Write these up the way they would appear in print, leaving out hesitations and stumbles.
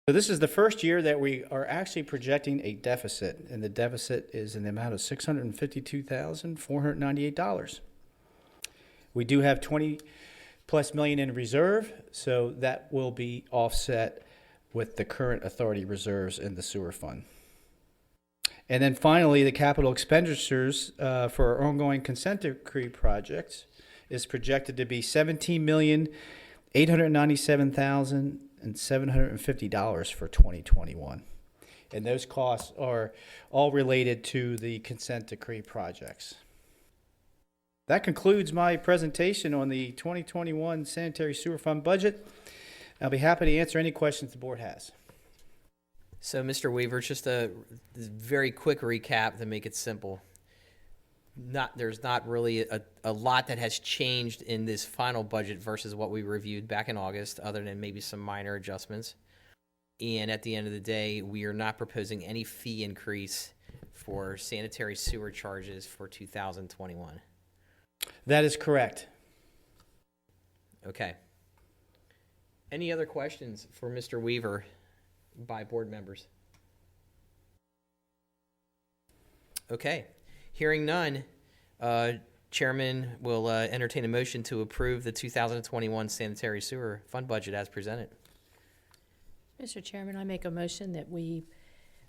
So this is the first year that we are actually projecting a deficit, and the deficit is in the amount of $652,498. We do have 20 plus million in reserve, so that will be offset with the current authority reserves in the sewer fund. And then finally, the capital expenditures for our ongoing consent decree projects is projected to be $17,897,750 for 2021. And those costs are all related to the consent decree projects. That concludes my presentation on the 2021 Sanitary Sewer Fund budget. I'll be happy to answer any questions the board has. So, Mr. Weaver, just a very quick recap to make it simple. There's not really a lot that has changed in this final budget versus what we reviewed back in August, other than maybe some minor adjustments. And at the end of the day, we are not proposing any fee increase for sanitary sewer charges for 2021. That is correct. Okay. Any other questions for Mr. Weaver by board members? Okay. Hearing none, Chairman will entertain a motion to approve the 2021 Sanitary Sewer Fund budget as presented. Mr. Chairman, I make a motion that we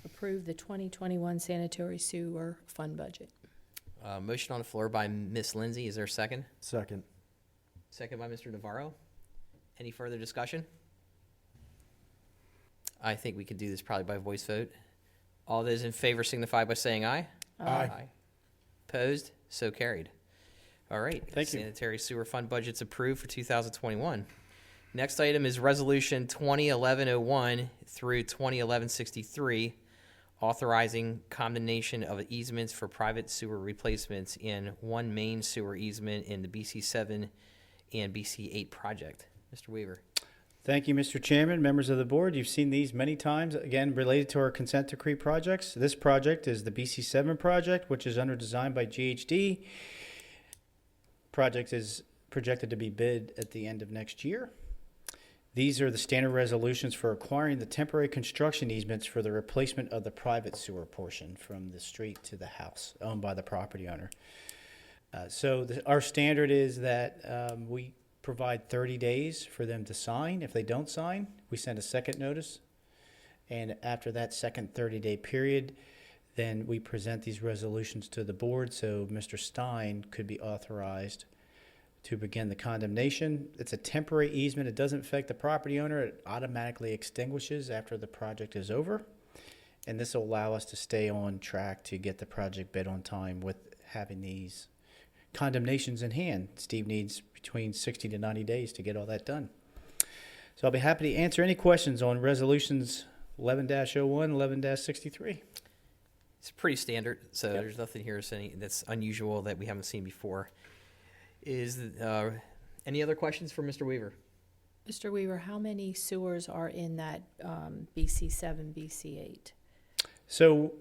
approve the 2021 Sanitary Sewer Fund budget. Motion on the floor by Ms. Lindsay. Is there a second? Second. Second by Mr. Navarro. Any further discussion? I think we could do this probably by voice vote. All those in favor signify by saying aye. Aye. Opposed? So carried. All right. Thank you. Sanitary Sewer Fund budget's approved for 2021. Next item is Resolution 2011-01 through 2011-63, authorizing condemnation of easements for private sewer replacements in one main sewer easement in the BC7 and BC8 project. Mr. Weaver. Thank you, Mr. Chairman, members of the board. You've seen these many times, again, related to our consent decree projects. This project is the BC7 project, which is under design by GHD. Project is projected to be bid at the end of next year. These are the standard resolutions for acquiring the temporary construction easements for the replacement of the private sewer portion from the street to the house owned by the property owner. Our standard is that we provide 30 days for them to sign. If they don't sign, we send a second notice. And after that second 30-day period, then we present these resolutions to the board so Mr. Stein could be authorized to begin the condemnation. It's a temporary easement. It doesn't affect the property owner. It automatically extinguishes after the project is over. And this will allow us to stay on track to get the project bid on time with having these condemnations in hand. Steve needs between 60 to 90 days to get all that done. So I'll be happy to answer any questions on resolutions 11-01, 11-63. It's pretty standard, so Yep. There's nothing here that's unusual that we haven't seen before. Is any other questions for Mr. Weaver? Mr. Weaver, how many sewers are in that BC7, BC8? So,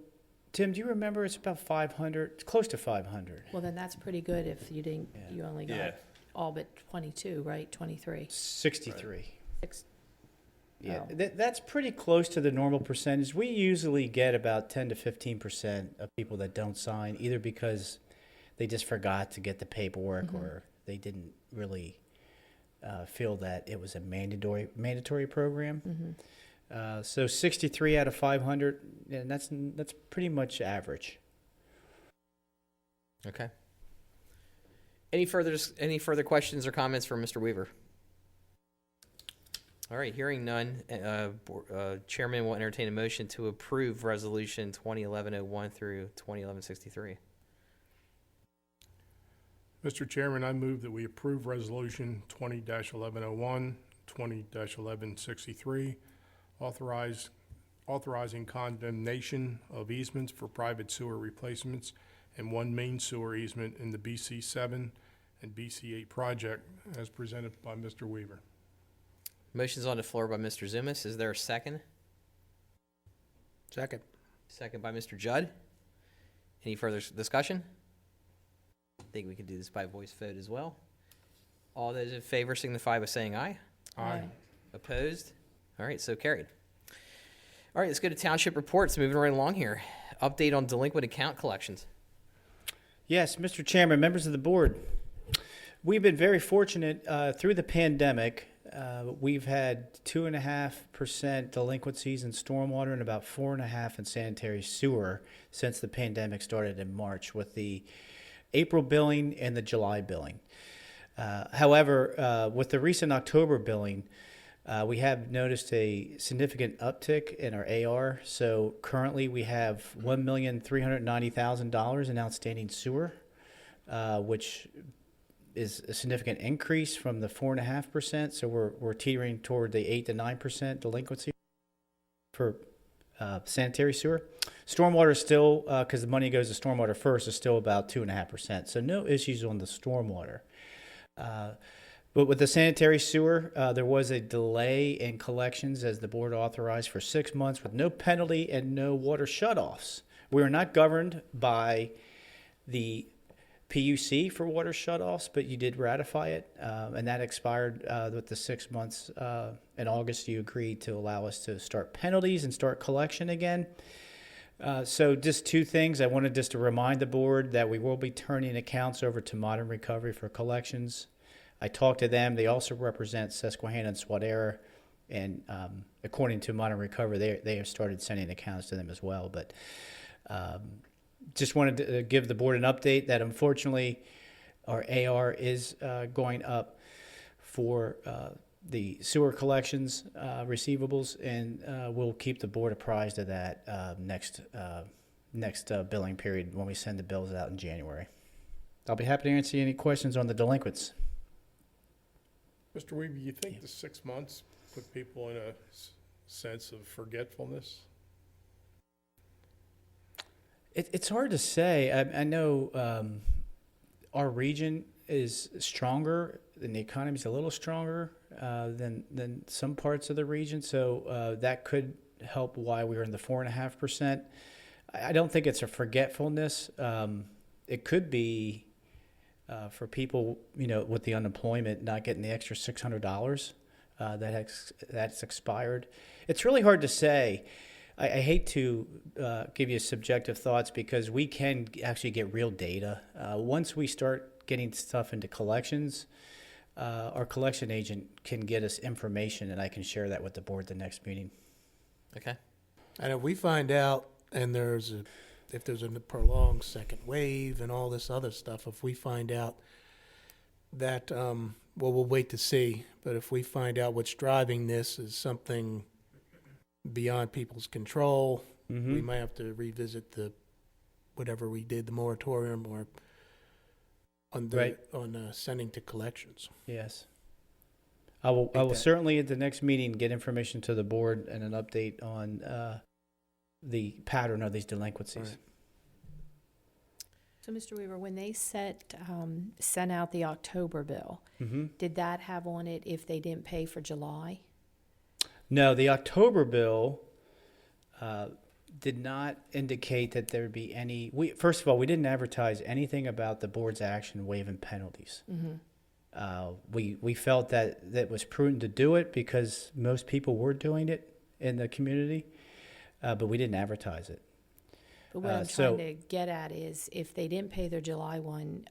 Tim, do you remember? It's about 500, it's close to 500. Well, then that's pretty good if you didn't, Yeah. you only got Yeah. all but 22, right? 23. 63. Six. Yeah, Oh. that's pretty close to the normal percentage. We usually get about 10 to 15% of people that don't sign, either because they just forgot to get the paperwork or they didn't really feel that it was a mandatory program. So 63 out of 500, and that's pretty much average. Okay. Any further questions or comments from Mr. Weaver? All right, hearing none, Chairman will entertain a motion to approve Resolution 2011-01 through 2011-63. Mr. Chairman, I move that we approve Resolution 20-1101, 20-1163, authorizing condemnation of easements for private sewer replacements and one main sewer easement in the BC7 and BC8 project as presented by Mr. Weaver. Motion's on the floor by Mr. Zumas. Is there a second? Second. Second by Mr. Judd. Any further discussion? I think we can do this by voice vote as well. All those in favor signify by saying aye. Aye. Opposed? All right, so carried. All right, let's go to township reports. Moving right along here. Update on delinquent account collections. Yes, Mr. Chairman, members of the board, we've been very fortunate through the pandemic. We've had 2.5% delinquencies in stormwater and about 4.5% in sanitary sewer since the pandemic started in March with the April billing and the July billing. However, with the recent October billing, we have noticed a significant uptick in our AR. So currently we have $1,390,000 in outstanding sewer, which is a significant increase from the 4.5%. So we're teetering toward the 8 to 9% delinquency for sanitary sewer. Stormwater is still, because the money goes to stormwater first, is still about 2.5%. So no issues on the stormwater. But with the sanitary sewer, there was a delay in collections as the board authorized for 6 months with no penalty and no water shutoffs. We are not governed by the PUC for water shutoffs, but you did ratify it, and that expired with the 6 months. In August, you agreed to allow us to start penalties and start collection again. So just two things. I wanted just to remind the board that we will be turning accounts over to Modern Recovery for collections. I talked to them. They also represent Susquehanna and Swadera, and according to Modern Recovery, they have started sending accounts to them as well. But just wanted to give the board an update that unfortunately our AR is going up for the sewer collections receivables, and we'll keep the board apprised of that next billing period when we send the bills out in January. I'll be happy to answer any questions on the delinquents. Mr. Weaver, you think the 6 months put people in a sense of forgetfulness? It's hard to say. I know our region is stronger and the economy is a little stronger than some parts of the region, so that could help why we were in the 4.5%. I don't think it's a forgetfulness. It could be for people, with the unemployment, not getting the extra $600 that's expired. It's really hard to say. I hate to give you subjective thoughts because we can actually get real data. Once we start getting stuff into collections, our collection agent can get us information, and I can share that with the board the next meeting. Okay. And if we find out, and if there's a prolonged second wave and all this other stuff, if we find out that, we'll wait to see. But if we find out what's driving this is something beyond people's control, we might have to revisit whatever we did, the moratorium or on sending to collections. Yes. I will certainly at the next meeting get information to the board and an update on the pattern of these delinquencies. Right. So, Mr. Weaver, when they sent out the October bill, did that have on it if they didn't pay for July? No, the October bill did not indicate that there would be any. First of all, we didn't advertise anything about the board's action waiving penalties. We felt that was prudent to do it because most people were doing it in the community, but we didn't advertise it. But what I'm trying to get at is if they didn't pay their July one,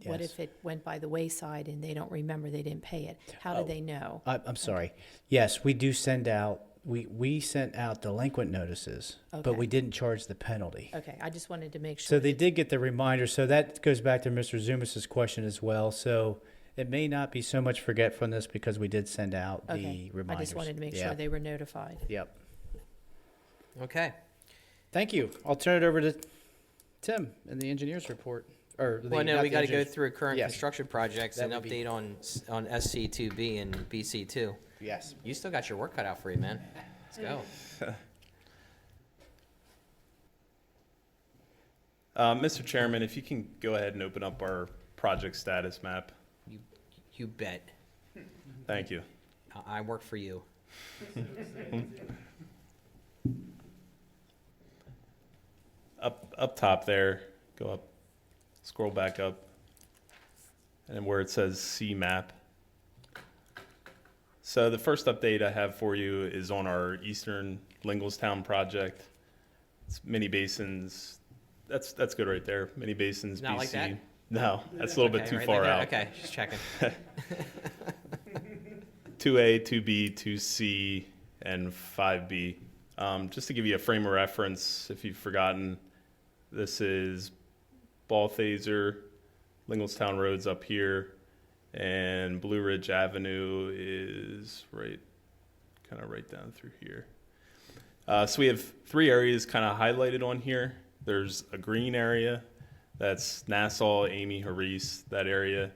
what if it went by the wayside and they don't remember they didn't pay it? How do they know? I'm sorry. Yes, we do send out. We sent out delinquent notices, but we didn't charge the penalty. Okay, I just wanted to make sure. So they did get the reminder. So that goes back to Mr. Zumas's question as well. So it may not be so much forgetfulness because we did send out the reminders. I just wanted to make sure they were notified. Yep. Okay. Thank you. I'll turn it over to Tim in the engineer's report. We got to go through current construction projects and update on SC2B and BC2. Yes. You still got your work cut out for you, man. Let's go. Mr. Chairman, if you can go ahead and open up our project status map. You bet. Thank you. I work for you. Up top there, go up, scroll back up, and then where it says C map. So the first update I have for you is on our Eastern Linglestown project. It's mini basins. That's good right there. Mini basins, Not BC. like that? No, that's a little bit Okay, too right far there. out. Okay, just checking. 2A, 2B, 2C, and 5B. Just to give you a frame of reference, if you've forgotten, this is Balthaser, Linglestown Road's up here, and Blue Ridge Avenue is kind of right down through here. So we have 3 areas kind of highlighted on here. There's a green area, that's Nassau, Amy, Harris, that area.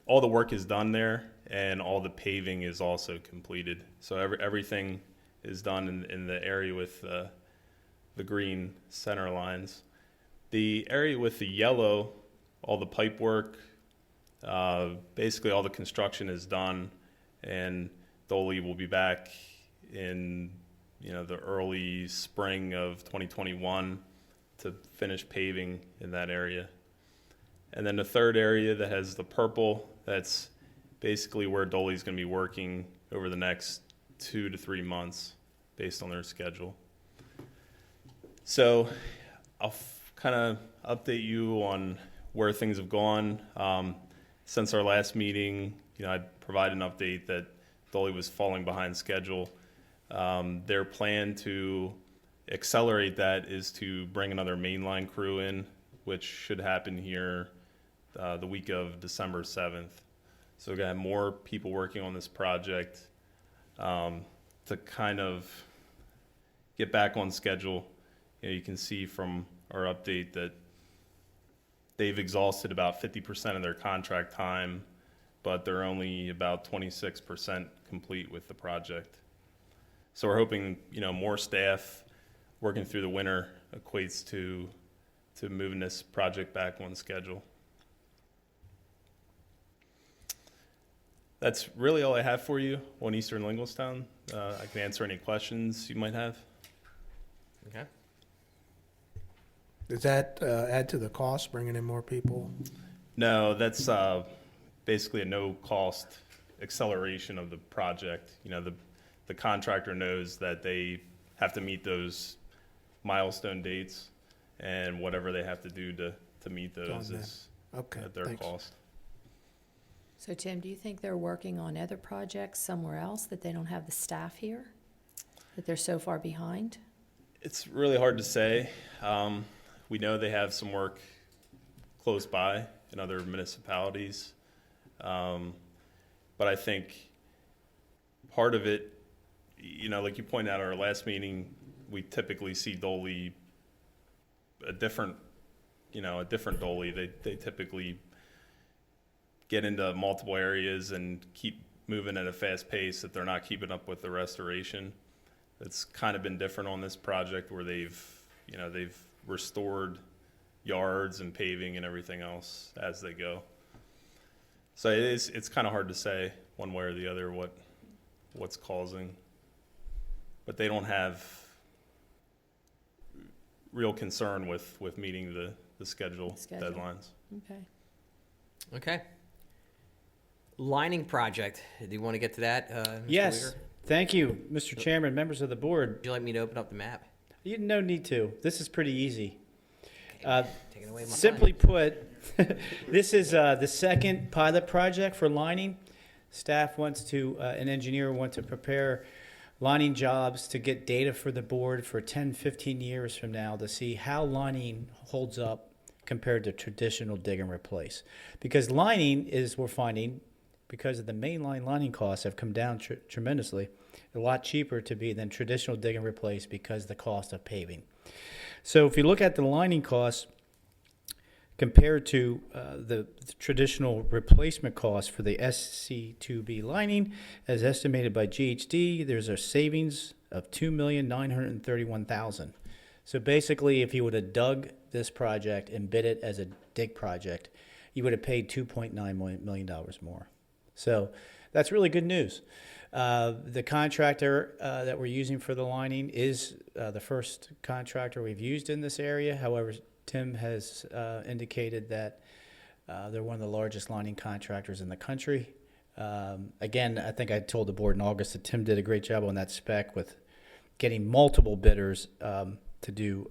All the work is done there, and all the paving is also completed. So everything is done in the area with the green center lines. The area with the yellow, all the pipe work, basically all the construction is done, and Dolly will be back in the early spring of 2021 to finish paving in that area. And then the third area that has the purple, that's basically where Dolly's going to be working over the next 2 to 3 months based on their schedule. So I'll kind of update you on where things have gone. Since our last meeting, I provided an update that Dolly was falling behind schedule. Their plan to accelerate that is to bring another mainline crew in, which should happen here the week of December 7th. So we're going to have more people working on this project to kind of get back on schedule. You can see from our update that they've exhausted about 50% of their contract time, but they're only about 26% complete with the project. So we're hoping, more staff working through the winter equates to moving this project back on schedule. That's really all I have for you on Eastern Linglestown. I can answer any questions you might have. Okay. Does that add to the cost, bringing in more people? No, that's basically a no-cost acceleration of the project. The contractor knows that they have to meet those milestone dates, and whatever they have to do to meet those is Okay, at their thanks. cost. So Tim, do you think they're working on other projects somewhere else that they don't have the staff here? That they're so far behind? It's really hard to say. We know they have some work close by in other municipalities. But I think part of it, like you pointed out at our last meeting, we typically see Dolly a different Dolly. They typically get into multiple areas and keep moving at a fast pace that they're not keeping up with the restoration. It's kind of been different on this project where they've restored yards and paving and everything else as they go. So it's kind of hard to say one way or the other what's causing, but they don't have real concern with meeting the schedule deadlines. Okay. Okay. Lining project. Do you want to get to that, Mr. Yes, Weaver? thank you, Mr. Chairman, members of the board. Would you like me to open up the map? You no need to. This is pretty easy. Taking away my Simply put, this is the second pilot project for lining. Staff an engineer wants to prepare lining jobs to get data for the board for 10, 15 years from now to see how lining holds up compared to traditional dig and replace. Because lining we're finding, because of the mainline lining costs have come down tremendously, a lot cheaper to be than traditional dig and replace because of the cost of paving. So if you look at the lining costs compared to the traditional replacement cost for the SC2B lining, as estimated by GHD, there's a savings of $2,931,000. So basically, if you would have dug this project and bid it as a dig project, you would have paid $2.9 million more. So that's really good news. The contractor that we're using for the lining is the first contractor we've used in this area. However, Tim has indicated that they're one of the largest lining contractors in the country. Again, I think I told the board in August that Tim did a great job on that spec with getting multiple bidders to do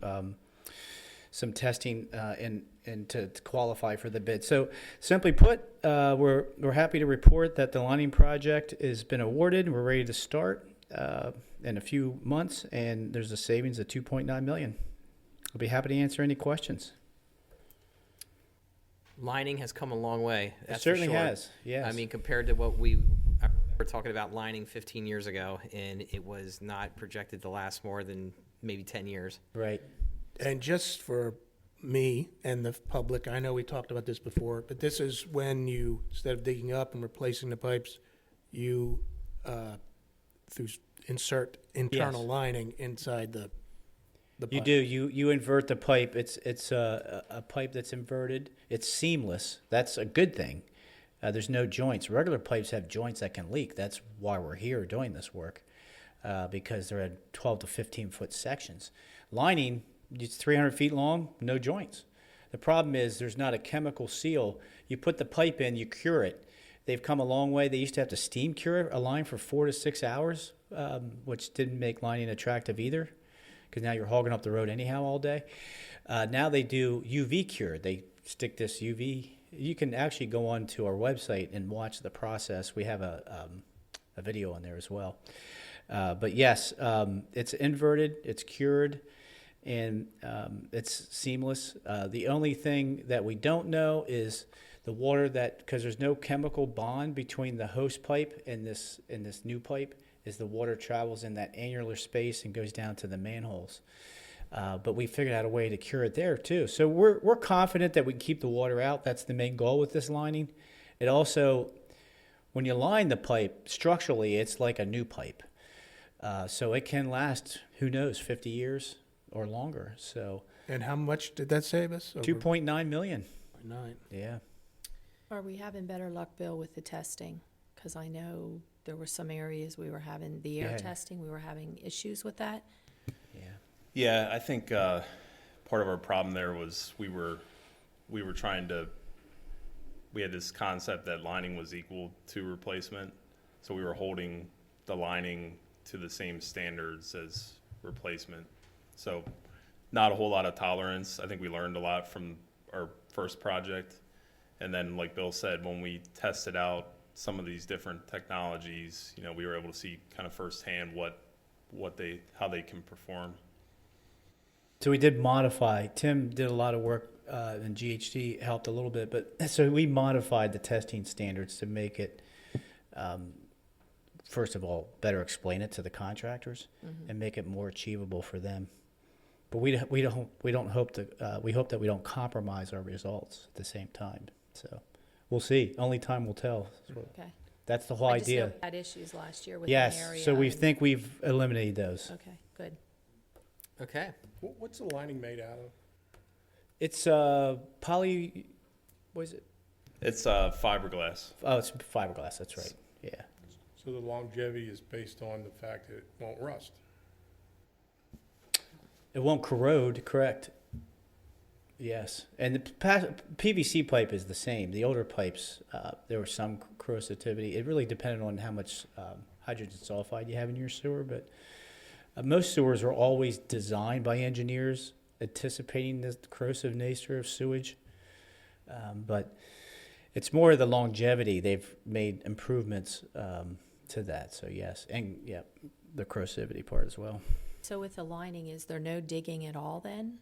some testing and to qualify for the bid. So simply put, we're happy to report that the lining project has been awarded. We're ready to start in a few months, and there's a savings of $2.9 million. I'll be happy to answer any questions. Lining has come a long way. It That's certainly for sure. has, yes. I mean, compared to what we were talking about lining 15 years ago, and it was not projected to last more than maybe 10 years. Right. And just for me and the public, I know we talked about this before, but this is when you, instead of digging up and replacing the pipes, you insert internal Yes. lining inside the You pipe. do. You invert the pipe. It's a pipe that's inverted. It's seamless. That's a good thing. There's no joints. Regular pipes have joints that can leak. That's why we're here doing this work, because they're at 12 to 15-foot sections. Lining, it's 300 feet long, no joints. The problem is there's not a chemical seal. You put the pipe in, you cure it. They've come a long way. They used to have to steam cure a line for 4 to 6 hours, which didn't make lining attractive either, because now you're hogging up the road anyhow all day. Now they do UV cure. They stick this UV. You can actually go on to our website and watch the process. We have a video on there as well. But yes, it's inverted, it's cured, and it's seamless. The only thing that we don't know is the water that, because there's no chemical bond between the hose pipe and this new pipe, is the water travels in that annular space and goes down to the manholes. But we figured out a way to cure it there too. So we're confident that we can keep the water out. That's the main goal with this lining. It also, when you line the pipe structurally, it's like a new pipe. So it can last, who knows, 50 years or longer. So And how much did that save us? 2.9 million. 9. Yeah. Are we having better luck, Bill, with the testing? Because I know there were some areas we were having the air Yeah. testing, we were having issues with that. Yeah. Yeah, I think part of our problem there was we were trying to. We had this concept that lining was equal to replacement, so we were holding the lining to the same standards as replacement. So, not a whole lot of tolerance. I think we learned a lot from our first project, and then, like Bill said, when we tested out some of these different technologies, we were able to see kind of firsthand how they can perform. So we did modify. Tim did a lot of work, and GHD helped a little bit. But so we modified the testing standards to make it, first of all, better explain it to the contractors and make it more achievable for them. But we don't hope to. We hope that we don't compromise our results at the same time. So we'll see. Only time will tell. So Okay. that's the whole I just know idea. we had issues last year with an Yes. area. So we and- think we've eliminated those. Okay, good. Okay. What's the lining made out of? It's poly. What is it? It's fiberglass. Oh, it's fiberglass. That's right. Yeah. So the longevity is based on the fact that it won't rust. It won't corrode, correct? Yes. And the PVC pipe is the same. The older pipes, there was some corrosivity. It really depended on how much hydrogen sulfide you have in your sewer, but most sewers are always designed by engineers anticipating the corrosive nature of sewage. But it's more the longevity. They've made improvements to that. So yes, and yeah, the corrosivity part as well. So with the lining, is there no digging at all then?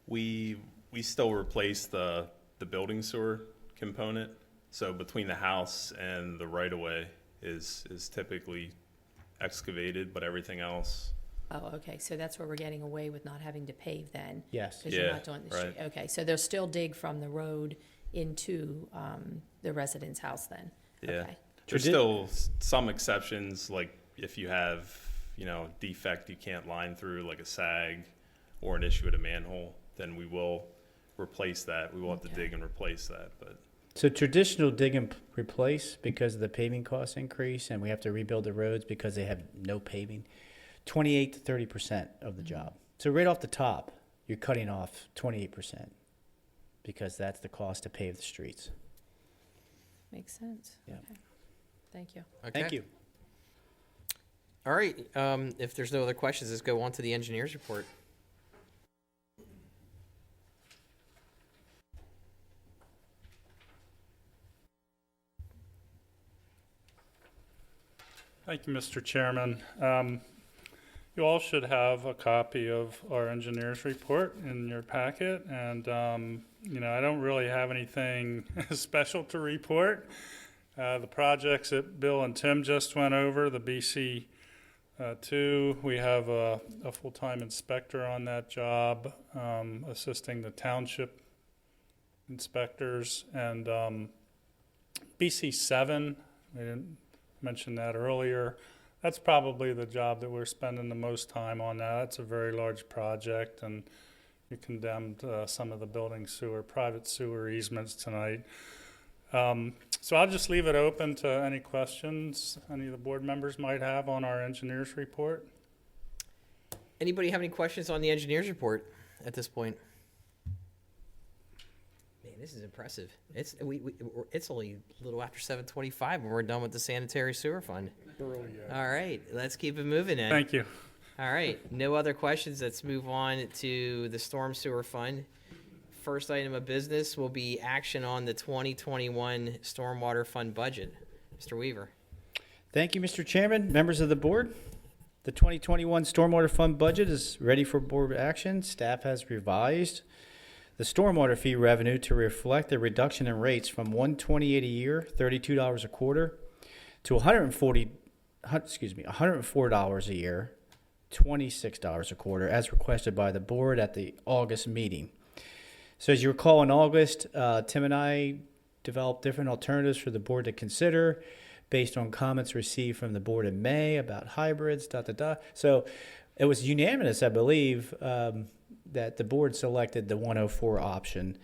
We still replace the building sewer component. So between the house and the right of way is typically excavated, but everything else. Oh, okay, so that's where we're getting away with not having to pave then? Yes. Because you're Yeah, not doing the right. street. Okay, so they'll still dig from the road into the resident's house then? Yeah. Okay. There's Tradi- still some exceptions, like if you have, defect you can't line through, like a sag or an issue at a manhole, then we will replace that. We will have to Okay. dig and replace that, but So traditional dig and replace, because of the paving cost increase, and we have to rebuild the roads because they have no paving, 28 to 30% of the job. So right off the top, you're cutting off 28% because that's the cost to pave the streets. Makes sense. Yeah. Okay. Thank you. Okay. Thank you. All right. If there's no other questions, let's go on to the engineer's report. Thank you, Mr. Chairman. You all should have a copy of our engineer's report in your packet, and I don't really have anything special to report. The projects that Bill and Tim just went over, the BC 2, we have a full-time inspector on that job, assisting the township inspectors, and BC 7, we didn't mention that earlier. That's probably the job that we're spending the most time on now. That's a very large project, and you condemned some of the private sewer easements tonight. So I'll just leave it open to any questions any of the board members might have on our engineer's report. Anybody have any questions on the engineer's report at this point? Man, this is impressive. It's only a little after 7:25 when we're done with the sanitary sewer fund. All right, let's keep it moving then. Thank you. All right, no other questions. Let's move on to the storm sewer fund. First item of business will be action on the 2021 stormwater fund budget. Mr. Weaver. Thank you, Mr. Chairman, members of the board. The 2021 Stormwater Fund budget is ready for board action. Staff has revised the stormwater fee revenue to reflect the reduction in rates from $128 a year, $32 a quarter, to $104 a year, $26 a quarter, as requested by the board at the August meeting. So as you recall, in August, Tim and I developed different alternatives for the board to consider based on comments received from the board in May about hybrids, So it was unanimous, I believe, that the board selected the 104 option.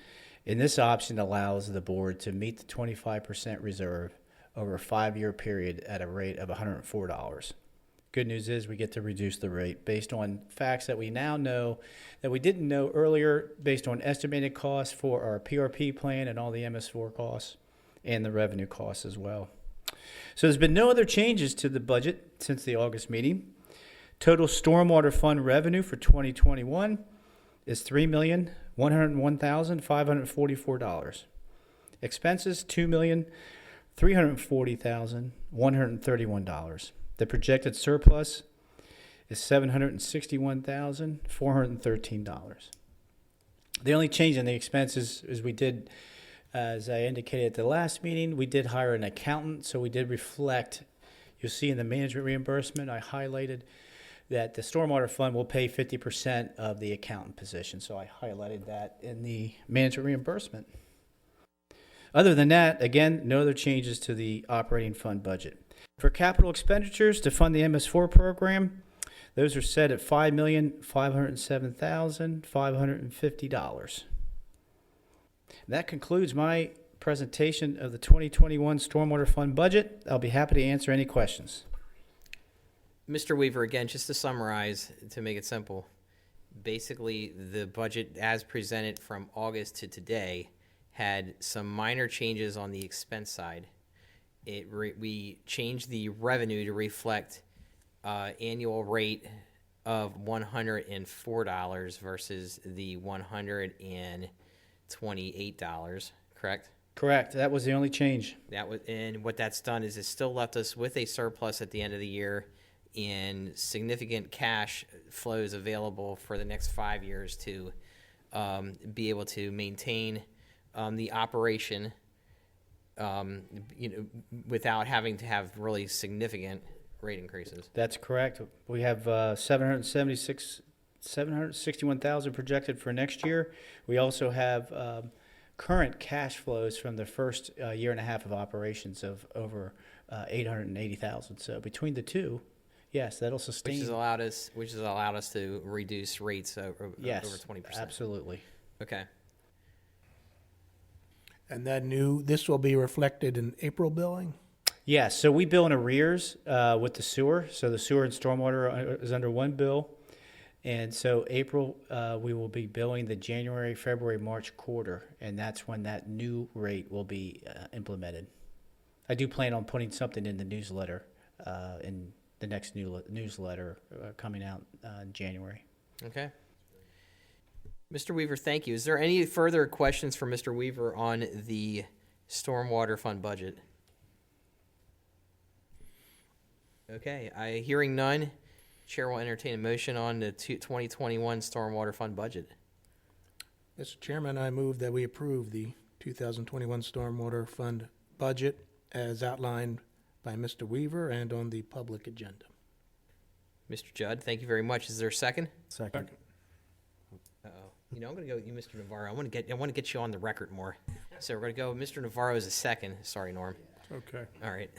And this option allows the board to meet the 25% reserve over a 5-year period at a rate of $104. Good news is we get to reduce the rate based on facts that we now know that we didn't know earlier, based on estimated costs for our PRP plan and all the MS4 costs and the revenue costs as well. So there's been no other changes to the budget since the August meeting. Total stormwater fund revenue for 2021 is $3,101,544. Expenses, $2,340,131. The projected surplus is $761,413. The only change in the expenses is we did, as I indicated at the last meeting, we did hire an accountant, so we did reflect. You'll see in the management reimbursement, I highlighted that the stormwater fund will pay 50% of the accountant position, so I highlighted that in the management reimbursement. Other than that, again, no other changes to the operating fund budget. For capital expenditures to fund the MS4 program, those are set at $5,507,550. That concludes my presentation of the 2021 Stormwater Fund budget. I'll be happy to answer any questions. Mr. Weaver, again, just to summarize, to make it simple, basically the budget as presented from August to today had some minor changes on the expense side. We changed the revenue to reflect annual rate of $104 versus the $128, correct? Correct. That was the only change. And what that's done is it's still left us with a surplus at the end of the year and significant cash flows available for the next 5 years to be able to maintain the operation, without having to have really significant rate increases. That's correct. We have 761,000 projected for next year. We also have current cash flows from the first year and a half of operations of over 880,000. So between the two, yes, that'll sustain. Which has allowed us to reduce rates over 20%. Absolutely. Okay. And this will be reflected in April billing? Yes, so we bill in arrears with the sewer. So the sewer and stormwater is under one bill. And so April, we will be billing the January, February, March quarter. And that's when that new rate will be implemented. I do plan on putting something in the newsletter, in the next newsletter coming out in January. Okay. Mr. Weaver, thank you. Is there any further questions for Mr. Weaver on the Stormwater Fund budget? Okay, hearing none, Chair will entertain a motion on the 2021 Stormwater Fund budget. Mr. Chairman, I move that we approve the 2021 Stormwater Fund budget as outlined by Mr. Weaver and on the public agenda. Mr. Judd, thank you very much. Is there a second? Second. Uh-oh. You know, I'm going to go with you, Mr. Navarro. I want to get you on the record more. So we're going to go with Mr. Navarro as a second. Sorry, Norm. Okay. All right.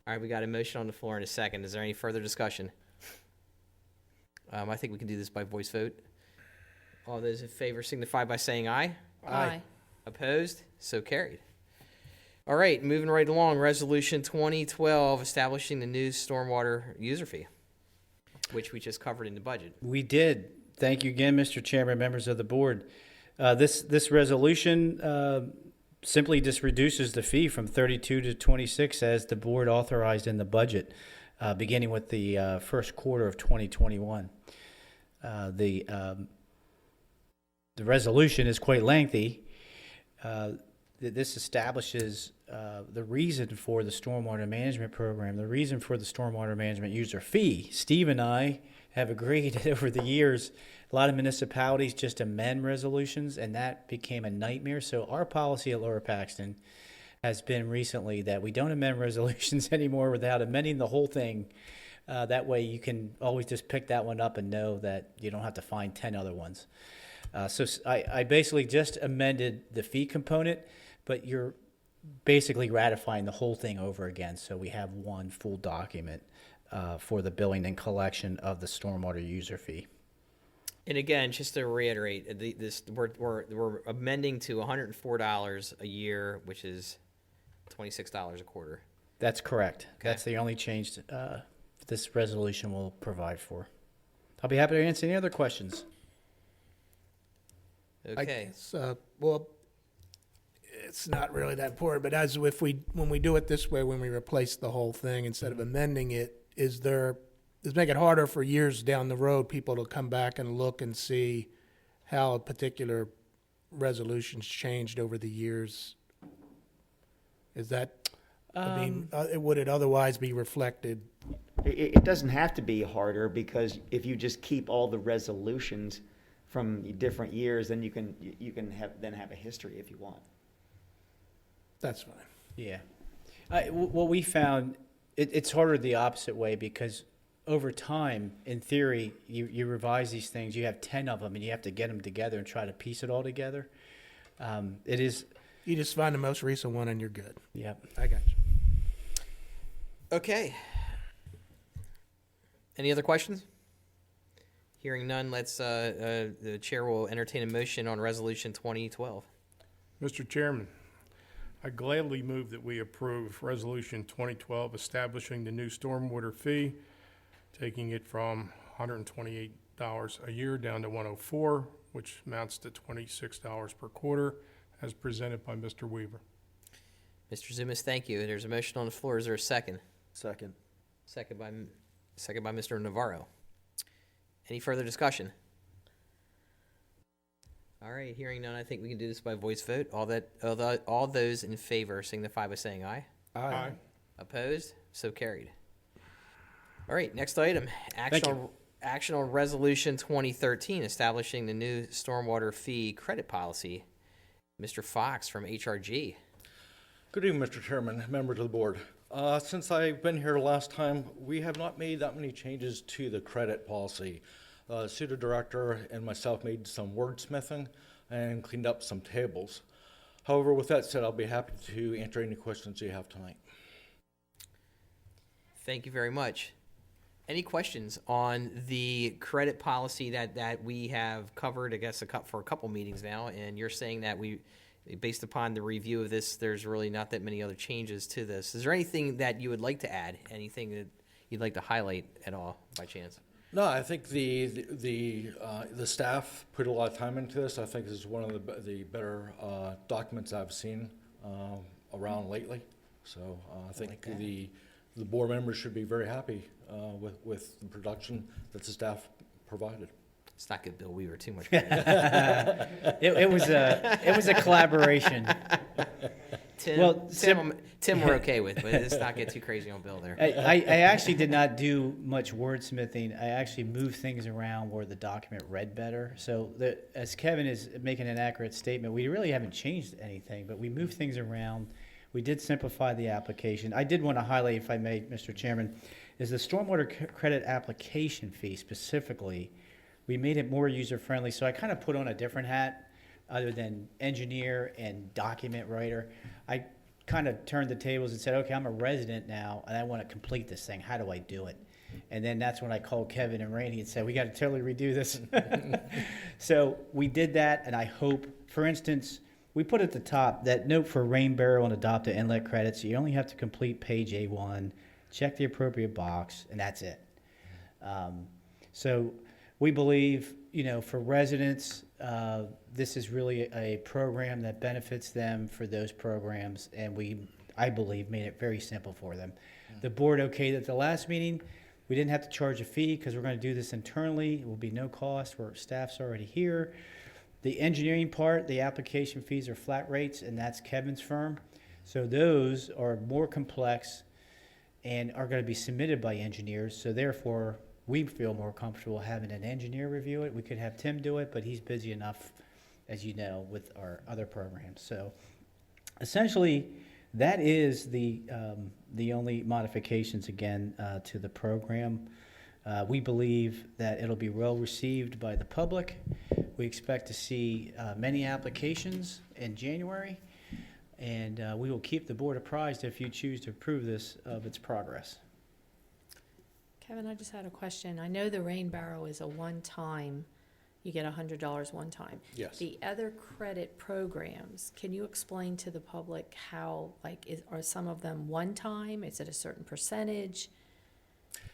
All right, we got a motion on the floor in a second. Is there any further discussion? I think we can do this by voice vote. All those in favor signify by saying aye. Aye. Opposed? So carried. All right, moving right along, Resolution 2012, establishing the new stormwater user fee, which we just covered in the budget. We did. Thank you again, Mr. Chairman, members of the board. This resolution simply just reduces the fee from 32 to 26 as the board authorized in the budget, beginning with the first quarter of 2021. The resolution is quite lengthy. This establishes the reason for the stormwater management program, the reason for the stormwater management user fee. Steve and I have agreed over the years, a lot of municipalities just amend resolutions, and that became a nightmare. So our policy at Lower Paxton has been recently that we don't amend resolutions anymore without amending the whole thing. That way you can always just pick that one up and know that you don't have to find 10 other ones. So I basically just amended the fee component, but you're basically ratifying the whole thing over again. So we have one full document for the billing and collection of the stormwater user fee. And again, just to reiterate, we're amending to $104 a year, which is $26 a quarter. That's correct. Okay. That's the only change this resolution will provide for. I'll be happy to answer any other questions. Okay. Well, it's not really that important, but when we do it this way, when we replace the whole thing instead of amending it, does make it harder for years down the road people to come back and look and see how a particular resolution's changed over the years? Is that, would it otherwise be reflected? It doesn't have to be harder, because if you just keep all the resolutions from different years, then you can have a history if you want. That's fine. Yeah. What we found, it's harder the opposite way, because over time, in theory, you revise these things, you have 10 of them, and you have to get them together and try to piece it all together. It is... You just find the most recent one and you're good. Yep. I got you. Okay. Any other questions? Hearing none, the chair will entertain a motion on Resolution 2012. Mr. Chairman, I gladly move that we approve Resolution 2012 establishing the new stormwater fee, taking it from $128 a year down to $104, which amounts to $26 per quarter, as presented by Mr. Weaver. Mr. Zumas, thank you. There's a motion on the floor. Is there a second? Second. Second by Mr. Navarro. Any further discussion? All right, hearing none, I think we can do this by voice vote. All those in favor signify by saying aye. Aye. Opposed? So carried. All right, next item. Action on Resolution 2013, establishing the new stormwater fee credit policy. Mr. Fox from HRG. Good evening, Mr. Chairman, members of the board. Since I've been here last time, we have not made that many changes to the credit policy. The SUDA director and myself made some wordsmithing and cleaned up some tables. However, with that said, I'll be happy to answer any questions you have tonight. Thank you very much. Any questions on the credit policy that we have covered, I guess, for a couple meetings now, and you're saying that based upon the review of this, there's really not that many other changes to this. Is there anything that you would like to add? Anything that you'd like to highlight at all, by chance? No, I think the staff put a lot of time into this. I think this is one of the better documents I've seen around lately. So I think the board members should be very happy with the production that the staff provided. It's not good, Bill Weaver, too much. It was a collaboration. Tim we're okay with, but let's not get too crazy on Bill there. I actually did not do much wordsmithing. I actually moved things around where the document read better. So as Kevin is making an accurate statement, we really haven't changed anything, but we moved things around. We did simplify the application. I did want to highlight, if I may, Mr. Chairman, is the stormwater credit application fee specifically. We made it more user-friendly, so I kind of put on a different hat other than engineer and document writer. I kind of turned the tables and said, okay, I'm a resident now, and I want to complete this thing. How do I do it? And then that's when I called Kevin and Randy and said, we got to totally redo this. So we did that, and I hope, for instance, we put at the top that note for rain barrel and adopt the inlet credits. You only have to complete page A1, check the appropriate box, and that's it. So we believe, for residents, this is really a program that benefits them for those programs, and I believe, made it very simple for them. The board okayed at the last meeting. We didn't have to charge a fee because we're going to do this internally. It will be no cost. Our staff's already here. The engineering part, the application fees are flat rates, and that's Kevin's firm. So those are more complex and are going to be submitted by engineers. So therefore, we feel more comfortable having an engineer review it. We could have Tim do it, but he's busy enough, as you know, with our other programs. So essentially, that is the only modifications, again, to the program. We believe that it'll be well received by the public. We expect to see many applications in January, and we will keep the board apprised if you choose to approve this of its progress. Kevin, I just had a question. I know the rain barrel is a one-time, you get $100 one time. Yes. The other credit programs, can you explain to the public how, are some of them one time? Is it a certain percentage?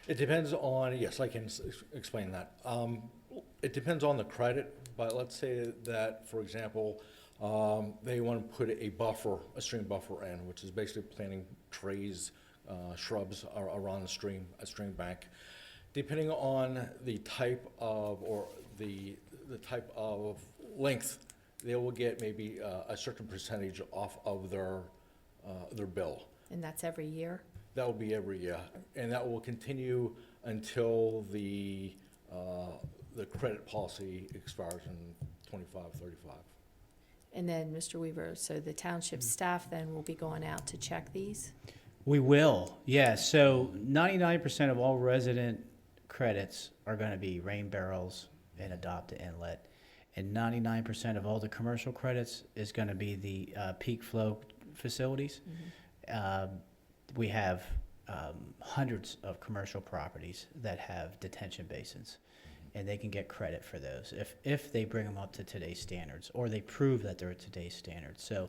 It depends on, yes, I can explain that. It depends on the credit, but let's say that, for example, they want to put a stream buffer in, which is basically planting trees, shrubs around a stream bank. Depending on the type of, or the type of length, they will get maybe a certain percentage off of their bill. And that's every year? That will be every year, and that will continue until the credit policy expires in 25, 35. And then, Mr. Weaver, so the township staff then will be going out to check these? We will, yeah. So 99% of all resident credits are going to be rain barrels and adopt an inlet. And 99% of all the commercial credits is going to be the peak flow facilities. Mm-hmm. We have hundreds of commercial properties that have detention basins, and they can get credit for those if they bring them up to today's standards, or they prove that they're at today's standards. So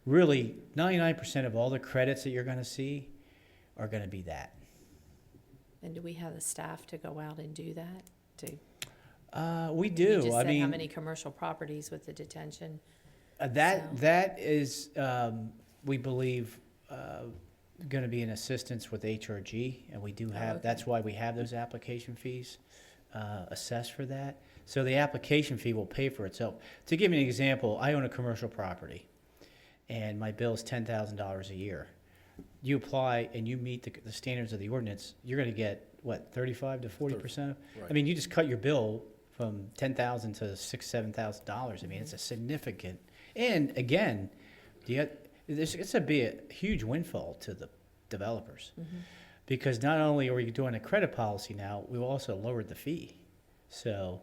really, 99% of all the credits that you're going to see are going to be that. And do we have the staff to go out and do that? We do. You just said how many commercial properties with the detention? That is, we believe, going to be an assistance with HRG, and we do have. Okay. That's why we have those application fees assessed for that. So the application fee will pay for itself. To give you an example, I own a commercial property, and my bill is $10,000 a year. You apply and you meet the standards of the ordinance, you're going to get what, 35 to 40%? Right. I mean, you just cut your bill from $10,000 to $6,000, $7,000. I mean, it's a significant. And again, it's going to be a huge windfall to the developers, because not only are we doing a credit policy now, we've also lowered the fee. So,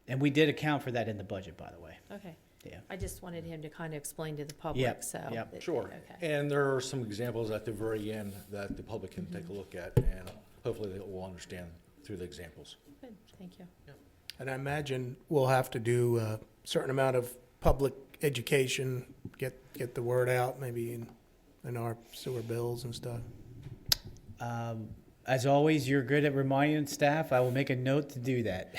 and we did account for that in the budget, by the way. Okay. Yeah. I just wanted him to kind of explain to the public, Yep, so. yep. Sure. Okay. And there are some examples at the very end that the public can take a look at, and hopefully they will understand through the examples. Good, thank you. And I imagine we'll have to do a certain amount of public education, get the word out, maybe in our sewer bills and stuff. As always, you're good at reminding staff. I will make a note to do that.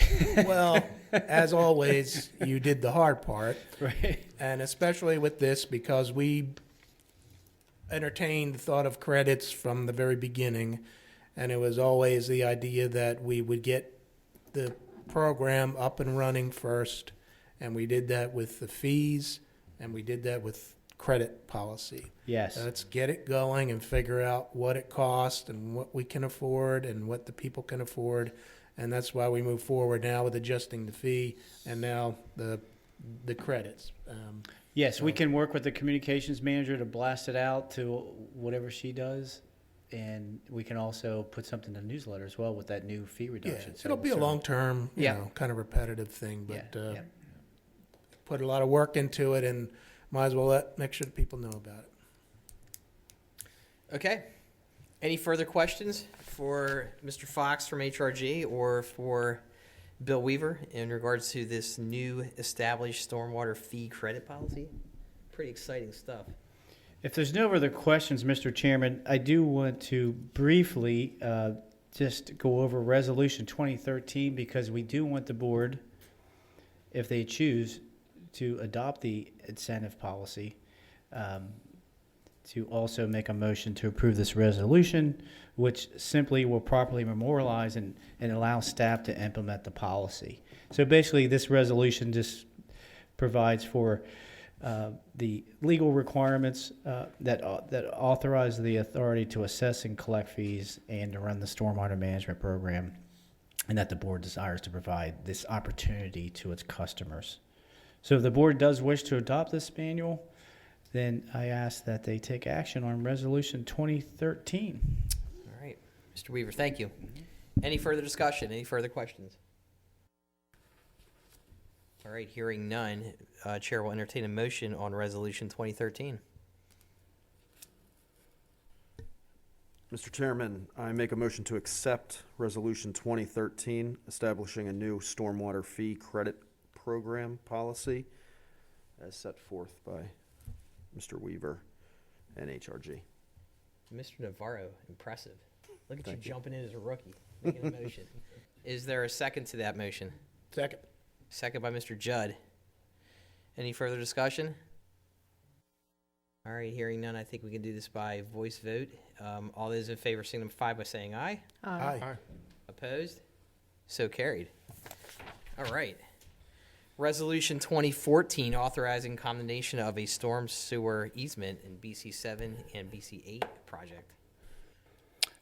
Well, as always, you did the hard part. Right. And especially with this, because we entertained the thought of credits from the very beginning. And it was always the idea that we would get the program up and running first. And we did that with the fees, and we did that with credit policy. Yes. Let's get it going and figure out what it costs and what we can afford and what the people can afford. And that's why we move forward now with adjusting the fee and now the credits. Yes, we can work with the communications manager to blast it out to whatever she does. And we can also put something in the newsletter as well with that new fee Yeah, reduction. So it'll be a certainly- long-term, Yeah. kind of repetitive thing, but Yeah. put a lot of work into it and might as well make sure people know about it. Okay. Any further questions for Mr. Fox from HRG or for Bill Weaver in regards to this new established stormwater fee credit policy? Pretty exciting stuff. If there's no further questions, Mr. Chairman, I do want to briefly just go over Resolution 2013 because we do want the board, if they choose, to adopt the incentive policy, to also make a motion to approve this resolution, which simply will properly memorialize and allow staff to implement the policy. So basically, this resolution just provides for the legal requirements that authorize the authority to assess and collect fees and to run the stormwater management program, and that the board desires to provide this opportunity to its customers. So if the board does wish to adopt this manual, then I ask that they take action on Resolution 2013. All right. Mr. Weaver, thank you. Any further discussion? Any further questions? All right, hearing none, Chair will entertain a motion on Resolution 2013. Mr. Chairman, I make a motion to accept Resolution 2013, establishing a new stormwater fee credit program policy as set forth by Mr. Weaver and HRG. Mr. Navarro, impressive. Look at Thank you you. jumping in as a rookie, making a motion. Is there a second to that motion? Second. Second by Mr. Judd. Any further discussion? All right, hearing none, I think we can do this by voice vote. All those in favor signify by saying aye. Aye. Opposed? So carried. All right. Resolution 2014 authorizing condemnation of a storm sewer easement in BC 7 and BC 8 project.